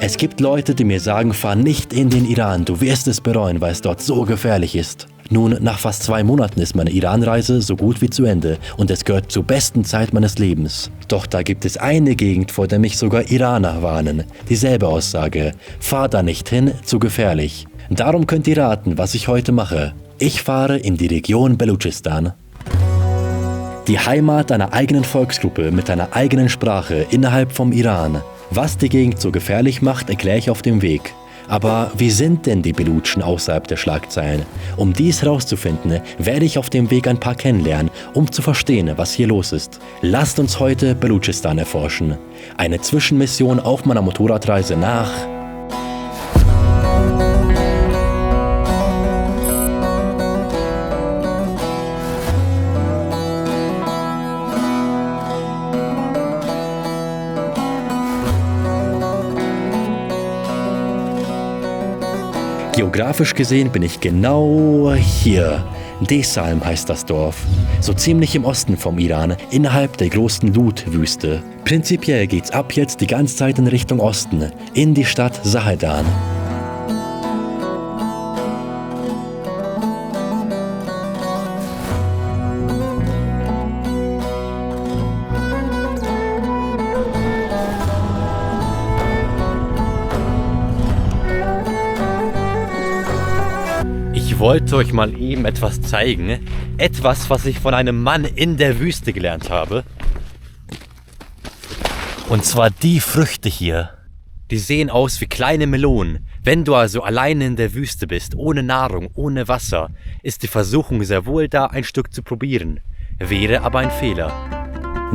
Es gibt Leute, die mir sagen, fahr nicht in den Iran, du wirst es bereuen, weil es dort so gefährlich ist. Nun, nach fast 2 Monaten ist meine Iran-Reise so gut wie zu Ende und es gehört zur besten Zeit meines Lebens. Doch da gibt es eine Gegend, vor der mich sogar Iraner warnen. Dieselbe Aussage, fahr da nicht hin, zu gefährlich. Darum könnt ihr raten, was ich heute mache. Ich fahre in die Region Belutschistan. Die Heimat einer eigenen Volksgruppe mit einer eigenen Sprache innerhalb vom Iran. Was die Gegend so gefährlich macht, erkläre ich auf dem Weg. Aber wie sind denn die Belutschen außerhalb der Schlagzeilen? Um dies herauszufinden, werde ich auf dem Weg ein paar kennenlernen, um zu verstehen, was hier los ist. Lasst uns heute Belutschistan erforschen. Eine Zwischenmission auf meiner Motorradreise nach Geografisch gesehen bin ich genau hier. Desalm heißt das Dorf. So ziemlich im Osten vom Iran, innerhalb der großen Lut-Wüste. Prinzipiell geht's ab jetzt die ganze Zeit in Richtung Osten, in die Stadt Zahedan. Ich wollte euch mal eben etwas zeigen. Etwas, was ich von einem Mann in der Wüste gelernt habe. Und zwar die Früchte hier. Die sehen aus wie kleine Melonen. Wenn du also alleine in der Wüste bist, ohne Nahrung, ohne Wasser, ist die Versuchung sehr wohl da, ein Stück zu probieren. Wäre aber ein Fehler.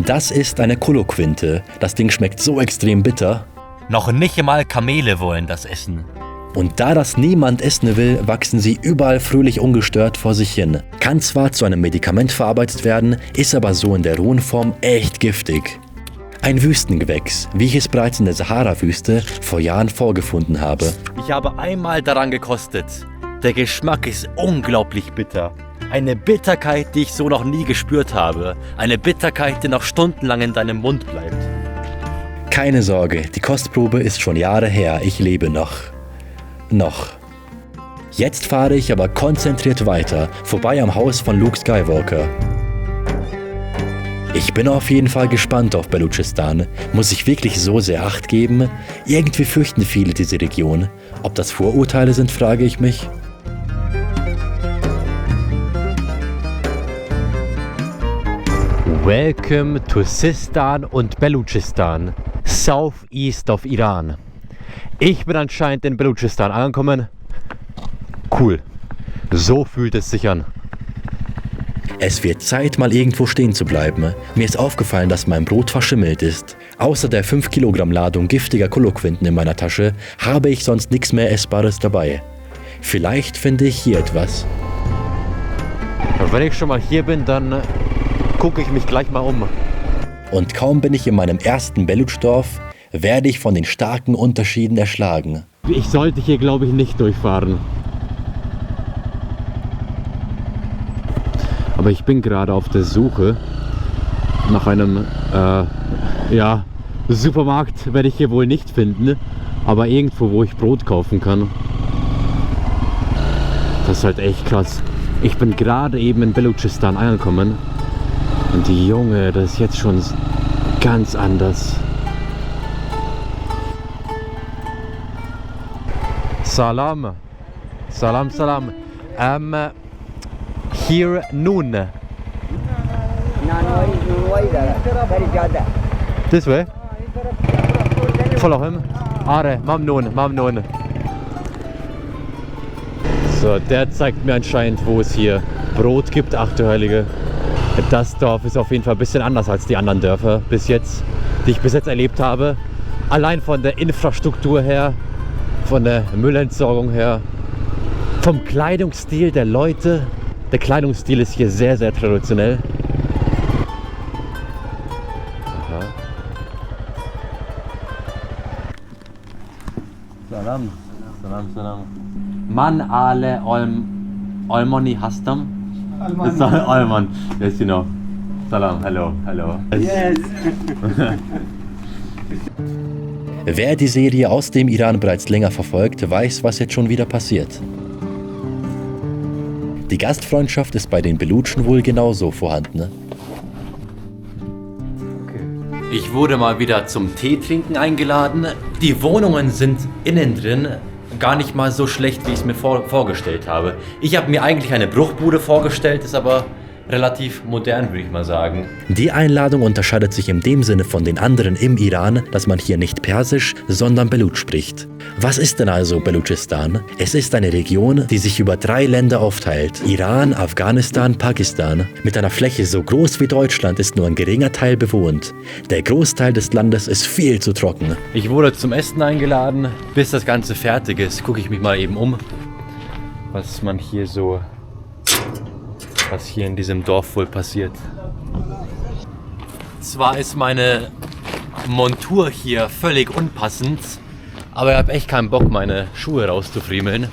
Das ist eine Koloquinte. Das Ding schmeckt so extrem bitter. Noch nicht einmal Kamele wollen das essen. Und da das niemand essen will, wachsen sie überall fröhlich ungestört vor sich hin. Kann zwar zu einem Medikament verarbeitet werden, ist aber so in der rohen Form echt giftig. Ein Wüstengewächs, wie ich es bereits in der Sahara-Wüste vor Jahren vorgefunden habe. Ich habe einmal daran gekostet. Der Geschmack ist unglaublich bitter. Eine Bitterkeit, die ich so noch nie gespürt habe. Eine Bitterkeit, die noch stundenlang in deinem Mund bleibt. Keine Sorge, die Kostprobe ist schon Jahre her, ich lebe noch. Jetzt fahre ich aber konzentriert weiter, vorbei am Haus von Luke Skywalker. Ich bin auf jeden Fall gespannt auf Belutschistan. Muss ich wirklich so sehr Acht geben? Irgendwie fürchten viele diese Region. Ob das Vorurteile sind, frage ich mich. Welcome to Sistan und Belutschistan, southeast of Iran. Ich bin anscheinend in Belutschistan angekommen. Cool. So fühlt es sich an. Es wird Zeit, mal irgendwo stehen zu bleiben. Mir ist aufgefallen, dass mein Brot verschimmelt ist. Außer der 5 Kilogramm Ladung giftiger Koloquinten in meiner Tasche habe ich sonst nichts mehr Essbares dabei. Vielleicht finde ich hier etwas. Wenn ich schon mal hier bin, dann gucke ich mich gleich mal um. Und kaum bin ich in meinem ersten Belutschdorf, werde ich von den starken Unterschieden erschlagen. Ich sollte hier, glaube ich, nicht durchfahren. Aber ich bin gerade auf der Suche nach einem Supermarkt. Werde ich hier wohl nicht finden, aber irgendwo, wo ich Brot kaufen kann. Das ist halt echt krass. Ich bin gerade eben in Belutschistan angekommen und die Junge, das ist jetzt schon ganz anders. Salam. Salam, salam. Here noon. This way? Follow him. Are, Mamnun. So, der zeigt mir anscheinend, wo es hier Brot gibt. Ach du Heilige. Das Dorf ist auf jeden Fall ein bisschen anders als die anderen Dörfer die ich bis jetzt erlebt habe. Allein von der Infrastruktur her, von der Müllentsorgung her, vom Kleidungsstil der Leute. Der Kleidungsstil ist hier sehr, sehr traditionell. Aha. Salam. Man ale Almani hastam? Alman. Yes, you know. Salam, hello. Yes. Wer die Serie aus dem Iran bereits länger verfolgt, weiß, was jetzt schon wieder passiert. Die Gastfreundschaft ist bei den Belutschen wohl genauso vorhanden. Ich wurde mal wieder zum Tee trinken eingeladen. Die Wohnungen sind innen drin gar nicht mal so schlecht, wie ich es mir vorgestellt habe. Ich habe mir eigentlich eine Bruchbude vorgestellt, ist aber relativ modern, würde ich mal sagen. Die Einladung unterscheidet sich in dem Sinne von den anderen im Iran, dass man hier nicht Persisch, sondern Belutsch spricht. Was ist denn also Belutschistan? Es ist eine Region, die sich über 3 Länder aufteilt. Iran, Afghanistan, Pakistan. Mit einer Fläche so groß wie Deutschland ist nur ein geringer Teil bewohnt. Der Großteil des Landes ist viel zu trocken. Ich wurde zum Essen eingeladen. Bis das Ganze fertig ist, gucke ich mich mal eben um, was hier in diesem Dorf wohl passiert. Zwar ist meine Montur hier völlig unpassend, aber ich habe echt keinen Bock, meine Schuhe rauszufriemeln.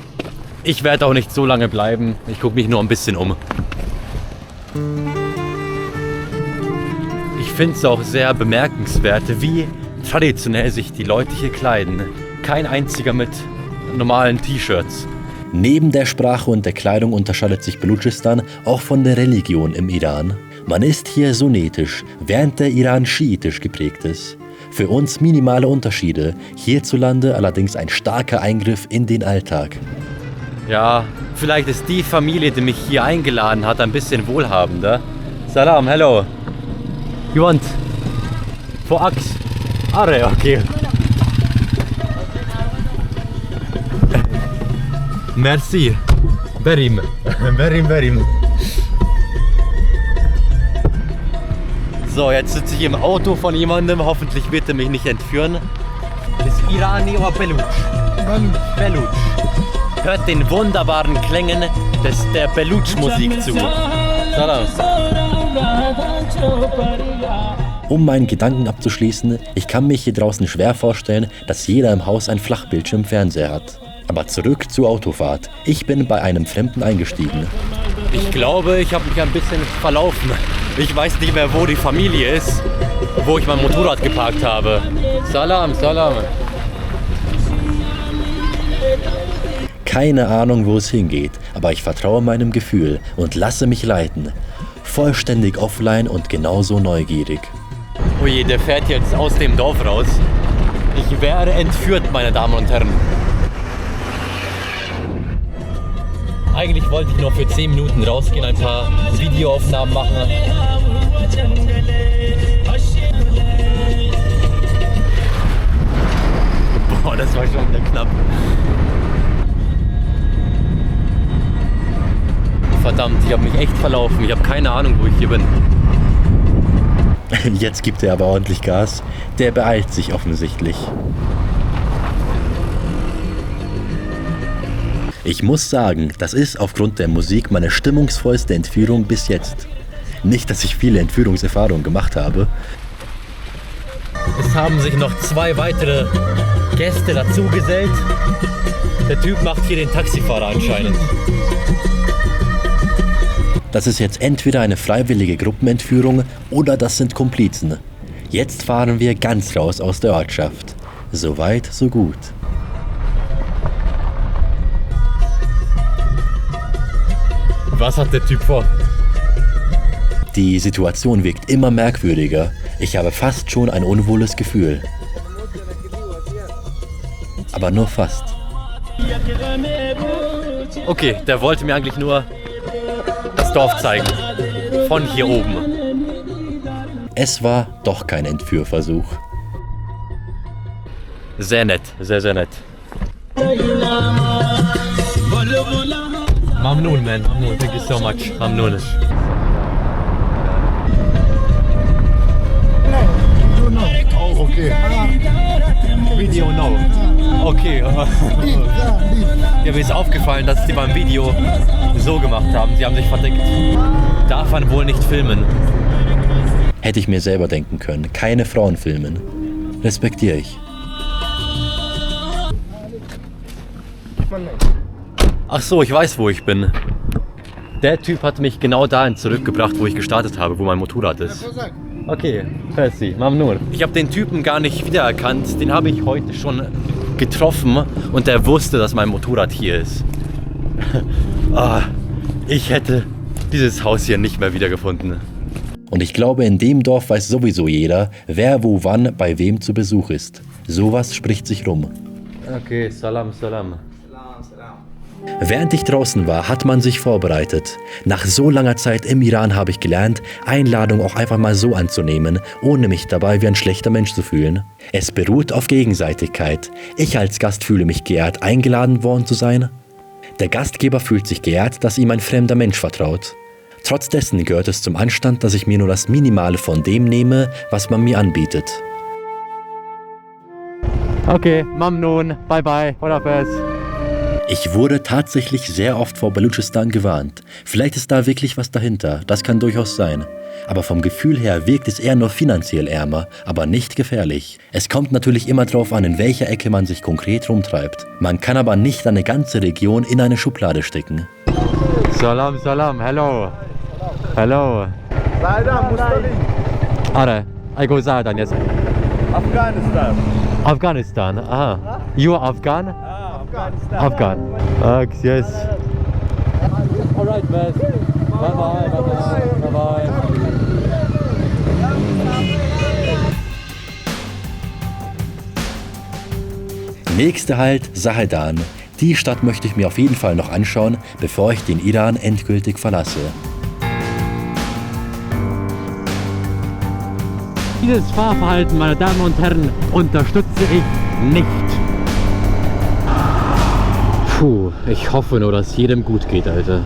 Ich werde auch nicht so lange bleiben, ich gucke mich nur ein bisschen um. Ich finde es auch sehr bemerkenswert, wie traditionell sich die Leute hier kleiden. Kein einziger mit normalen T-Shirts. Neben der Sprache und der Kleidung unterscheidet sich Belutschistan auch von der Religion im Iran. Man ist hier sunnitisch, während der Iran schiitisch geprägt ist. Für uns minimale Unterschiede, hierzulande allerdings ein starker Eingriff in den Alltag. Ja, vielleicht ist die Familie, die mich hier eingeladen hat, ein bisschen wohlhabender. Salam, hello. You want? For Axe? Are, okay. Merci. Berim. Berim. So, jetzt sitze ich im Auto von jemandem. Hoffentlich wird er mich nicht entführen. Ist Irani oder Belutsch? Belutsch. Hört den wunderbaren Klängen der Belutsch-Musik zu. Salam. Um meinen Gedanken abzuschließen, ich kann mich hier draußen schwer vorstellen, dass jeder im Haus ein Flachbildschirmfernseher hat. Aber zurück zur Autofahrt. Ich bin bei einem Fremden eingestiegen. Ich glaube, ich habe mich ein bisschen verlaufen. Ich weiß nicht mehr, wo die Familie ist, wo ich mein Motorrad geparkt habe. Salam, salam. Keine Ahnung, wo es hingeht, aber ich vertraue meinem Gefühl und lasse mich leiten. Vollständig offline und genauso neugierig. Oh je, der fährt jetzt aus dem Dorf raus. Ich werde entführt, meine Damen und Herren. Eigentlich wollte ich nur für 10 Minuten rausgehen, ein paar Videoaufnahmen machen. Boah, das war schon wieder knapp. Verdammt, ich habe mich echt verlaufen. Ich habe keine Ahnung, wo ich hier bin. Jetzt gibt er aber ordentlich Gas. Der beeilt sich offensichtlich. Ich muss sagen, das ist aufgrund der Musik meine stimmungsvollste Entführung bis jetzt. Nicht, dass ich viele Entführungserfahrungen gemacht habe. Es haben sich noch 2 weitere Gäste dazugesellt. Der Typ macht hier den Taxifahrer anscheinend. Das ist jetzt entweder eine freiwillige Gruppenentführung oder das sind Komplizen. Jetzt fahren wir ganz raus aus der Ortschaft. So weit, so gut. Was hat der Typ vor? Die Situation wirkt immer merkwürdiger. Ich habe fast schon ein unwohles Gefühl. Aber nur fast. Okay, der wollte mir eigentlich nur das Dorf zeigen. Von hier oben. Es war doch kein Entführversuch. Sehr nett, sehr, sehr nett. Mamnoon, man. Mamnoon. Thank you so much. Mamnoon. Oh, okay. Video no. Okay. Ja, mir ist aufgefallen, dass die beim Video so gemacht haben. Sie haben sich verdeckt. Darf man wohl nicht filmen. Hätte ich mir selber denken können. Keine Frauen filmen. Respektiere ich. Ach so, ich weiß, wo ich bin. Der Typ hat mich genau dahin zurückgebracht, wo ich gestartet habe, wo mein Motorrad ist. Okay, merci, Mamnun. Ich habe den Typen gar nicht wiedererkannt. Den habe ich heute schon getroffen und der wusste, dass mein Motorrad hier ist. Ich hätte dieses Haus hier nicht mehr wiedergefunden. Und ich glaube, in dem Dorf weiß sowieso jeder, wer wo wann bei wem zu Besuch ist. Sowas spricht sich rum. Okay, salam, salam. Während ich draußen war, hat man sich vorbereitet. Nach so langer Zeit im Iran habe ich gelernt, Einladung auch einfach mal so anzunehmen, ohne mich dabei wie ein schlechter Mensch zu fühlen. Es beruht auf Gegenseitigkeit. Ich als Gast fühle mich geehrt, eingeladen worden zu sein. Der Gastgeber fühlt sich geehrt, dass ihm ein fremder Mensch vertraut. Trotz dessen gehört es zum Anstand, dass ich mir nur das Minimale von dem nehme, was man mir anbietet. Okay, Mamnun, bye bye, Hodafes. Ich wurde tatsächlich sehr oft vor Baluchistan gewarnt. Vielleicht ist da wirklich was dahinter, das kann durchaus sein. Aber vom Gefühl her wirkt es eher nur finanziell ärmer, aber nicht gefährlich. Es kommt natürlich immer drauf an, in welcher Ecke man sich konkret rumtreibt. Man kann aber nicht eine ganze Region in eine Schublade stecken. Salam, salam, hello. Hello. Zahdan, Mustalim. Are, I go Zahdan, yes. Afghanistan. Afghanistan, aha. You are Afghan? Afghanistan. Afghan. Yes. Alright, man. Bye bye, bye bye, bye bye. Nächster Halt, Sahedan. Die Stadt möchte ich mir auf jeden Fall noch anschauen, bevor ich den Iran endgültig verlasse. Dieses Fahrverhalten, meine Damen und Herren, unterstütze ich nicht. Puh, ich hoffe nur, dass jedem gut geht, Alter.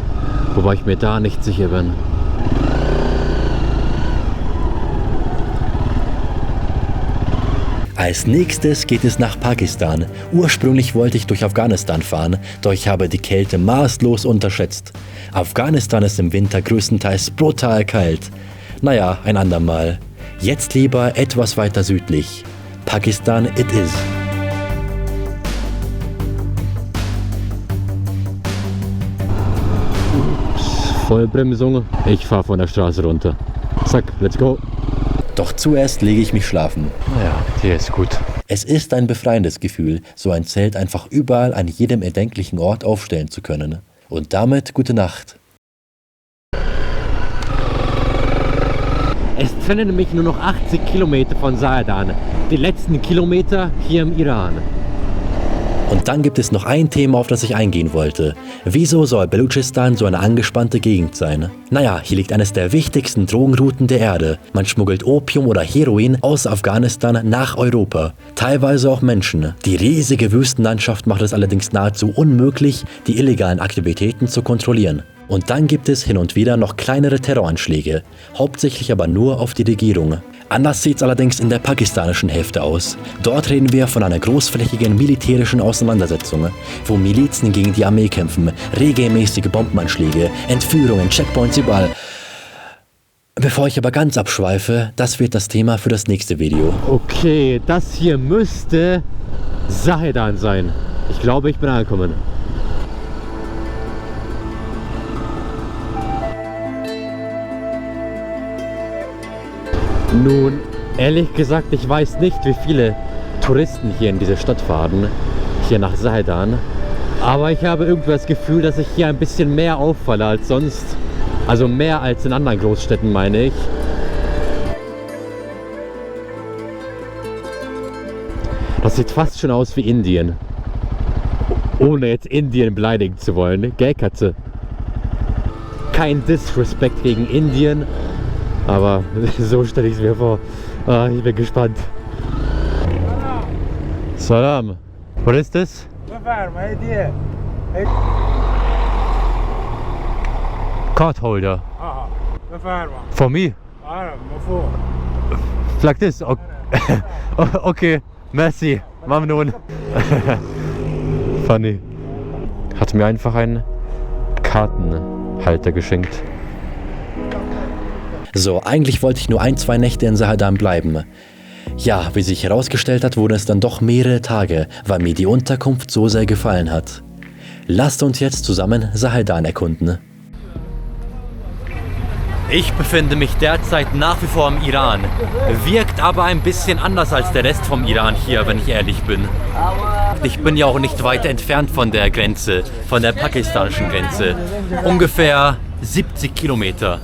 Wobei ich mir da nicht sicher bin. Als nächstes geht es nach Pakistan. Ursprünglich wollte ich durch Afghanistan fahren, doch ich habe die Kälte maßlos unterschätzt. Afghanistan ist im Winter größtenteils brutal kalt. Naja, ein andermal. Jetzt lieber etwas weiter südlich. Pakistan it is. Vollbremsung, ich fahre von der Straße runter. Zack, let's go. Doch zuerst lege ich mich schlafen. Naja, hier ist gut. Es ist ein befreiendes Gefühl, so ein Zelt einfach überall an jedem erdenklichen Ort aufstellen zu können. Und damit gute Nacht. Es trennen mich nur noch 80 Kilometer von Sahedan. Die letzten Kilometer hier im Iran. Und dann gibt es noch ein Thema, auf das ich eingehen wollte. Wieso soll Baluchistan so eine angespannte Gegend sein? Naja, hier liegt eines der wichtigsten Drogenrouten der Erde. Man schmuggelt Opium oder Heroin aus Afghanistan nach Europa. Teilweise auch Menschen. Die riesige Wüstenlandschaft macht es allerdings nahezu unmöglich, die illegalen Aktivitäten zu kontrollieren. Und dann gibt es hin und wieder noch kleinere Terroranschläge, hauptsächlich aber nur auf die Regierung. Anders sieht es allerdings in der pakistanischen Hälfte aus. Dort reden wir von einer großflächigen militärischen Auseinandersetzung, wo Milizen gegen die Armee kämpfen, regelmäßige Bombenanschläge, Entführungen, Checkpoints überall. Bevor ich aber ganz abschweife, das wird das Thema für das nächste Video. Okay, das hier müsste Sahedan sein. Ich glaube, ich bin angekommen. Nun, ehrlich gesagt, ich weiß nicht, wie viele Touristen hier in diese Stadt fahren, hier nach Sahedan. Aber ich habe irgendwie das Gefühl, dass ich hier ein bisschen mehr auffalle als sonst. Also mehr als in anderen Großstädten, meine ich. Das sieht fast schon aus wie Indien. Ohne jetzt Indien beleidigen zu wollen, gell, Katze? Kein Disrespect gegen Indien. Aber so stelle ich es mir vor. Ich bin gespannt. Salam. What is this? Card holder. For me? Like this? Okay, okay. Merci. Mamnun. Funny. Hat mir einfach einen Kartenhalter geschenkt. So, eigentlich wollte ich nur 1-2 Nächte in Sahedan bleiben. Ja, wie sich herausgestellt hat, wurden es dann doch mehrere Tage, weil mir die Unterkunft so sehr gefallen hat. Lasst uns jetzt zusammen Sahedan erkunden. Ich befinde mich derzeit nach wie vor im Iran. Wirkt aber ein bisschen anders als der Rest vom Iran hier, wenn ich ehrlich bin. Ich bin ja auch nicht weit entfernt von der Grenze, von der pakistanischen Grenze. Ungefähr 70 Kilometer.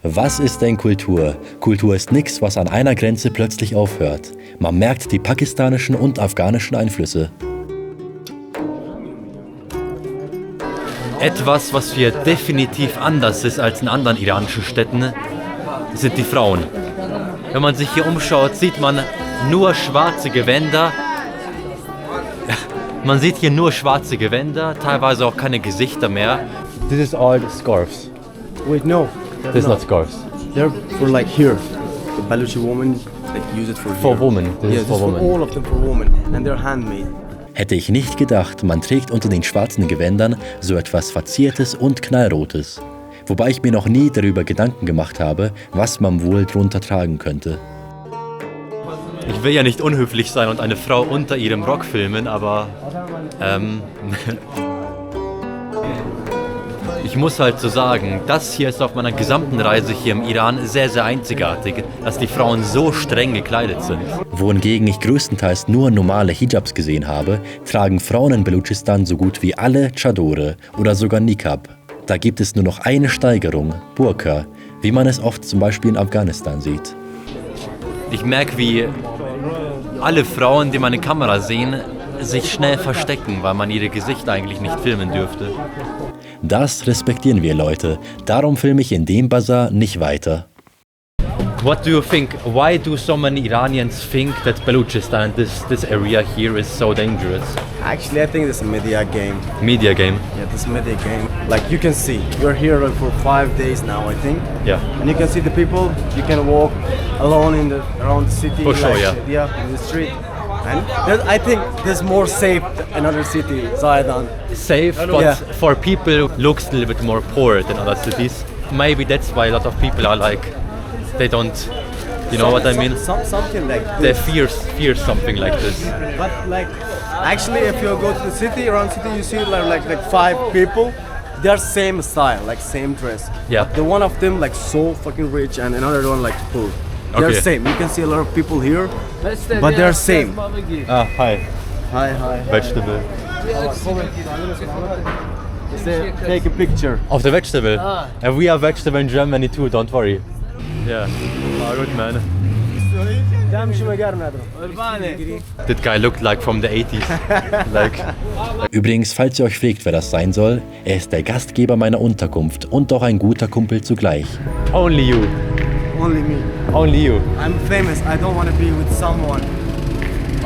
Was ist denn Kultur? Kultur ist nichts, was an einer Grenze plötzlich aufhört. Man merkt die pakistanischen und afghanischen Einflüsse. Etwas, was hier definitiv anders ist als in anderen iranischen Städten, sind die Frauen. Wenn man sich hier umschaut, sieht man nur schwarze Gewänder. Man sieht hier nur schwarze Gewänder, teilweise auch keine Gesichter mehr. This is all scarves. Wait, no. This is not scarves. They're for like here. The Baluchi women, they use it for For here. women. This Yeah, is this for for women. all of them for women. And they're handmade. Hätte ich nicht gedacht, man trägt unter den schwarzen Gewändern so etwas Verziertes und Knallrotes. Wobei ich mir noch nie darüber Gedanken gemacht habe, was man wohl drunter tragen könnte. Ich will ja nicht unhöflich sein und eine Frau unter ihrem Rock filmen, aber ich muss halt so sagen, das hier ist auf meiner gesamten Reise hier im Iran sehr, sehr einzigartig, dass die Frauen so streng gekleidet sind. Wohingegen ich größtenteils nur normale Hijabs gesehen habe, tragen Frauen in Belutschistan so gut wie alle Chadore oder sogar Niqab. Da gibt es nur noch eine Steigerung, Burqa, wie man es oft zum Beispiel in Afghanistan sieht. Ich merke, wie alle Frauen, die meine Kamera sehen, sich schnell verstecken, weil man ihre Gesichter eigentlich nicht filmen dürfte. Das respektieren wir, Leute. Darum filme ich in dem Bazar nicht weiter. What do you think? Why do so many Iranians think that Balochistan, this area here, is so dangerous? Actually, I think this is a media game. Media game. Yeah, this media game. Like you can see, you're here like, for 5 days now, I think. Yeah. And you can see the people. You can walk alone around the city. For sure, yeah. Yeah, in the street. And I think there's more safe than another city, Zaidan. Safe, but Yeah. for people looks a little bit more poor than other cities. Maybe that's why a lot of people are like, they don't, you know what I mean? Something like They this. fear something like this. But like, actually, if you go to the city, around city, you see like 5 people. They're same style, like same dress. Yeah. The one of them like so fucking rich, and another one like poor. They're Okay. same. You can see a lot of people here, but they're same. Ah, hi. Hi. Vegetable. Take a picture. Of the vegetable. And we are vegetable in Germany too, don't worry. Yeah. Oh, good man. That guy looked like from the 80s. Like. Übrigens, falls ihr euch fragt, wer das sein soll, er ist der Gastgeber meiner Unterkunft und auch ein guter Kumpel zugleich. Only you. Only me. Only you. I'm famous. I don't want to be with someone.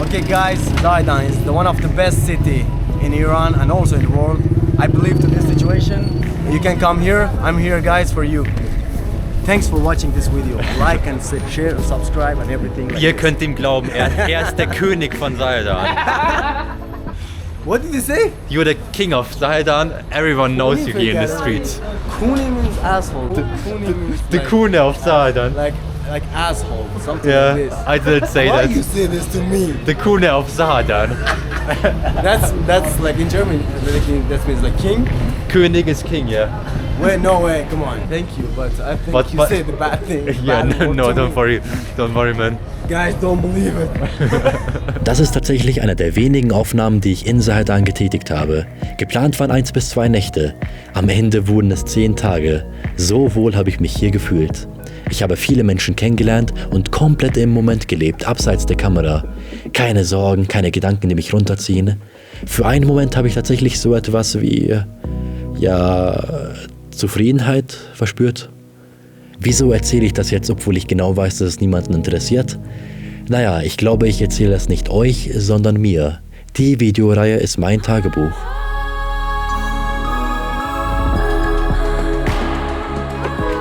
Okay, guys, Zaidan is the one of the best city in Iran and also in the world. I believe to this situation. You can come here. I'm here, guys, for you. Thanks for watching this video. Like and share and subscribe and everything. Like Ihr this. könnt ihm glauben, er ist der König von Zaidan. What did you say? You're the king of Zaidan. Everyone knows you here in the streets. Kuni means asshole. Kuni means The Kune of Zaidan. like asshole. Something Yeah, like this. I didn't say Why that. you say this to me? The Kune of Zaidan. That's like in German. That means like king. König is king, yeah. Wait, no way. Come on. Thank you, but I think But- you but- said the bad thing. Yeah, Bad word no, to don't me. worry. Don't worry, man. Guys, don't believe it. Das ist tatsächlich eine der wenigen Aufnahmen, die ich in Zaidan getätigt habe. Geplant waren 1 bis 2 Nächte. Am Ende wurden es 10 Tage. So wohl habe ich mich hier gefühlt. Ich habe viele Menschen kennengelernt und komplett im Moment gelebt, abseits der Kamera. Keine Sorgen, keine Gedanken, die mich runterziehen. Für einen Moment habe ich tatsächlich so etwas wie, Zufriedenheit verspürt. Wieso erzähle ich das jetzt, obwohl ich genau weiß, dass es niemanden interessiert? Naja, ich glaube, ich erzähle das nicht euch, sondern mir. Die Videoreihe ist mein Tagebuch.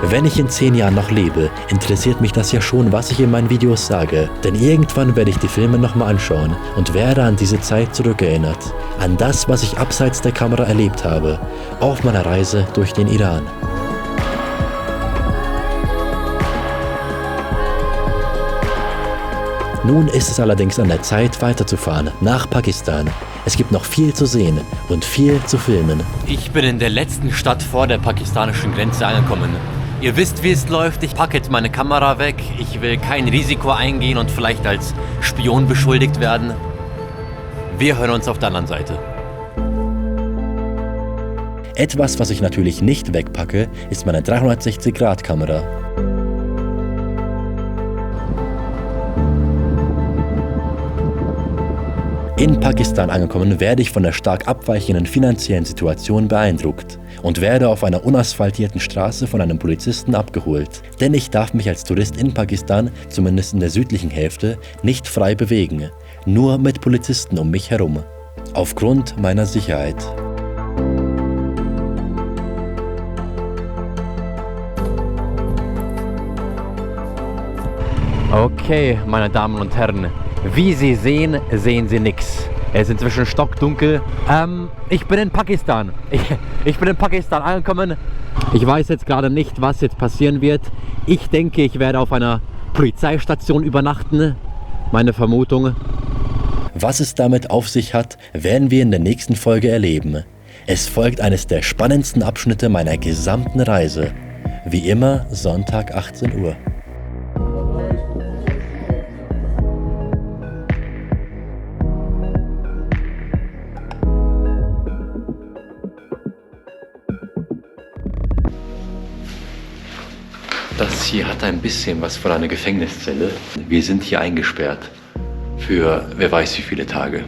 Wenn ich in 10 Jahren noch lebe, interessiert mich das ja schon, was ich in meinen Videos sage. Denn irgendwann werde ich die Filme nochmal anschauen und werde an diese Zeit zurückerinnert. An das, was ich abseits der Kamera erlebt habe. Auf meiner Reise durch den Iran. Nun ist es allerdings an der Zeit, weiterzufahren, nach Pakistan. Es gibt noch viel zu sehen und viel zu filmen. Ich bin in der letzten Stadt vor der pakistanischen Grenze angekommen. Ihr wisst, wie es läuft. Ich packe jetzt meine Kamera weg. Ich will kein Risiko eingehen und vielleicht als Spion beschuldigt werden. Wir hören uns auf der anderen Seite. Etwas, was ich natürlich nicht wegpacke, ist meine 360-Grad-Kamera. In Pakistan angekommen, werde ich von der stark abweichenden finanziellen Situation beeindruckt und werde auf einer unasphaltierten Straße von einem Polizisten abgeholt. Denn ich darf mich als Tourist in Pakistan, zumindest in der südlichen Hälfte, nicht frei bewegen, nur mit Polizisten um mich herum, aufgrund meiner Sicherheit. Okay, meine Damen und Herren, wie Sie sehen, sehen Sie nichts. Es ist inzwischen stockdunkel. Ich bin in Pakistan. Ich bin in Pakistan angekommen. Ich weiß jetzt gerade nicht, was jetzt passieren wird. Ich denke, ich werde auf einer Polizeistation übernachten. Meine Vermutung. Was es damit auf sich hat, werden wir in der nächsten Folge erleben. Es folgt eines der spannendsten Abschnitte meiner gesamten Reise. Wie immer Sonntag 18 Uhr. Das hier hat ein bisschen was von einer Gefängniszelle. Wir sind hier eingesperrt. Für wer weiß wie viele Tage.